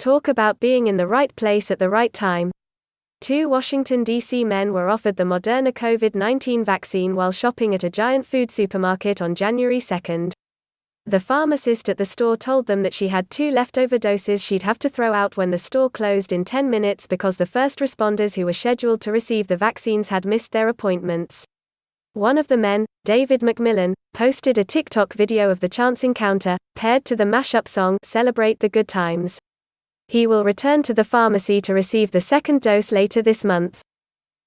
Talk about being in the right place at the right time. Two Washington, D.C. men were offered the Moderna COVID-19 vaccine while shopping at a giant food supermarket on January 2. The pharmacist at the store told them that she had 2 leftover doses she'd have to throw out when the store closed in 10 minutes because the first responders who were scheduled to receive the vaccines had missed their appointments. One of the men, David McMillan, posted a TikTok video of the chance encounter, paired to the mashup song Celebrate the Good Times. He will return to the pharmacy to receive the second dose later this month.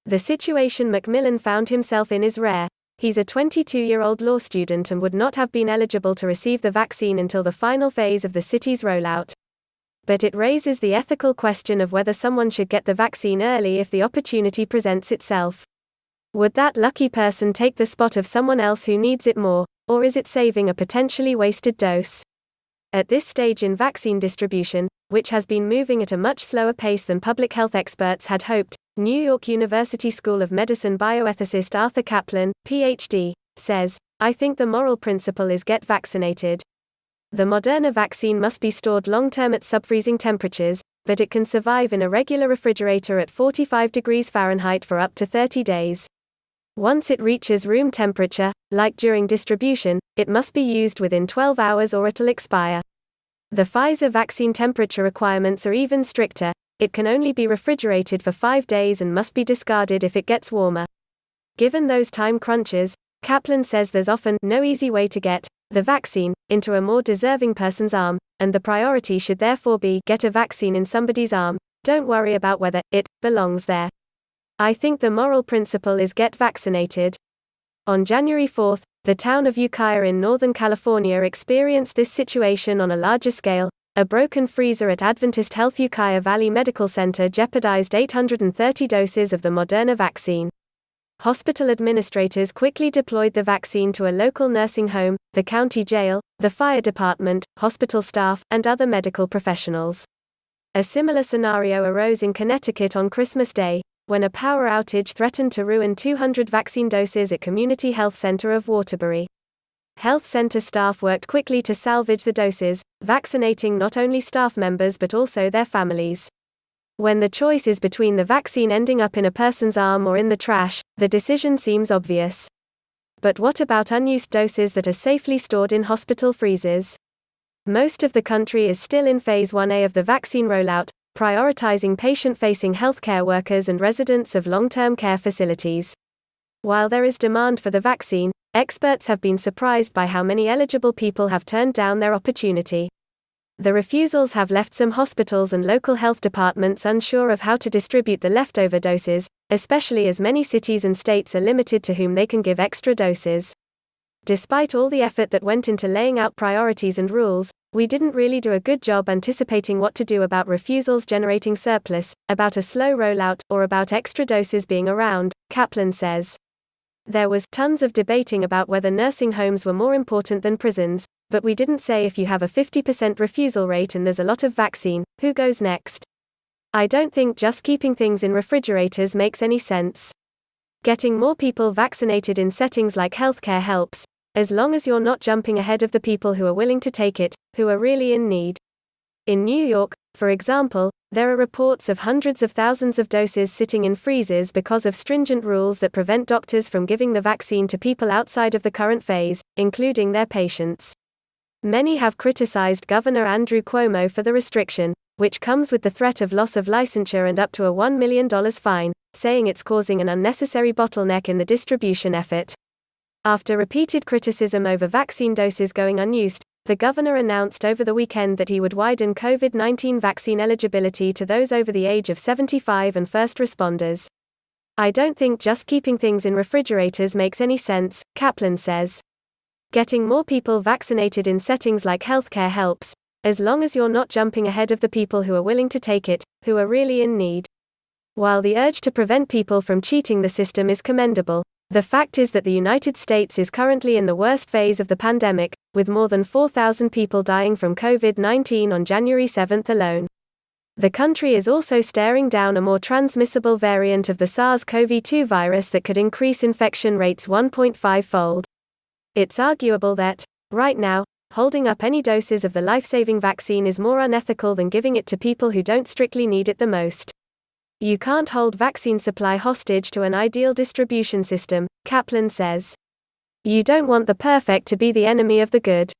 The situation McMillan found himself in is rare. He's a 22-year-old law student and would not have been eligible to receive the vaccine until the final phase of the city's rollout. But it raises the ethical question of whether someone should get the vaccine early if the opportunity presents itself. Would that lucky person take the spot of someone else who needs it more, or is it saving a potentially wasted dose? At this stage in vaccine distribution, which has been moving at a much slower pace than public health experts had hoped, New York University School of Medicine bioethicist Arthur Kaplan, Ph.D., says, "I think the moral principle is get vaccinated. The Moderna vaccine must be stored long-term at sub-freezing temperatures, but it can survive in a regular refrigerator at 45 degrees Fahrenheit for up to 30 days. Once it reaches room temperature, like during distribution, it must be used within 12 hours or it'll expire. The Pfizer vaccine temperature requirements are even stricter. It can only be refrigerated for 5 days and must be discarded if it gets warmer." Given those time crunches, Kaplan says there's often no easy way to get the vaccine into a more deserving person's arm, and the priority should therefore be get a vaccine in somebody's arm. Don't worry about whether it belongs there. I think the moral principle is get vaccinated. On January 4, the town of Ukiah in Northern California experienced this situation on a larger scale. A broken freezer at Adventist Health Ukiah Valley Medical Center jeopardized 830 doses of the Moderna vaccine. Hospital administrators quickly deployed the vaccine to a local nursing home, the county jail, the fire department, hospital staff, and other medical professionals. A similar scenario arose in Connecticut on Christmas Day, when a power outage threatened to ruin 200 vaccine doses at Community Health Center of Waterbury. Health center staff worked quickly to salvage the doses, vaccinating not only staff members but also their families. When the choice is between the vaccine ending up in a person's arm or in the trash, the decision seems obvious. But what about unused doses that are safely stored in hospital freezers? Most of the country is still in Phase 1A of the vaccine rollout, prioritizing patient-facing healthcare workers and residents of long-term care facilities. While there is demand for the vaccine, experts have been surprised by how many eligible people have turned down their opportunity. The refusals have left some hospitals and local health departments unsure of how to distribute the leftover doses, especially as many cities and states are limited to whom they can give extra doses. Despite all the effort that went into laying out priorities and rules, we didn't really do a good job anticipating what to do about refusals generating surplus, about a slow rollout, or about extra doses being around, Kaplan says. There was tons of debating about whether nursing homes were more important than prisons, but we didn't say if you have a 50% refusal rate and there's a lot of vaccine, who goes next? I don't think just keeping things in refrigerators makes any sense. Getting more people vaccinated in settings like healthcare helps, as long as you're not jumping ahead of the people who are willing to take it, who are really in need. In New York, for example, there are reports of hundreds of thousands of doses sitting in freezers because of stringent rules that prevent doctors from giving the vaccine to people outside of the current phase, including their patients. Many have criticized Governor Andrew Cuomo for the restriction, which comes with the threat of loss of licensure and up to a $1 million fine, saying it's causing an unnecessary bottleneck in the distribution effort. After repeated criticism over vaccine doses going unused, the governor announced over the weekend that he would widen COVID-19 vaccine eligibility to those over the age of 75 and first responders. I don't think just keeping things in refrigerators makes any sense, Kaplan says. Getting more people vaccinated in settings like healthcare helps, as long as you're not jumping ahead of the people who are willing to take it, who are really in need. While the urge to prevent people from cheating the system is commendable, the fact is that the United States is currently in the worst phase of the pandemic, with more than 4,000 people dying from COVID-19 on January 7 alone. The country is also staring down a more transmissible variant of the SARS-CoV-2 virus that could increase infection rates 1.5-fold. It's arguable that, right now, holding up any doses of the life-saving vaccine is more unethical than giving it to people who don't strictly need it the most. You can't hold vaccine supply hostage to an ideal distribution system, Kaplan says. You don't want the perfect to be the enemy of the good.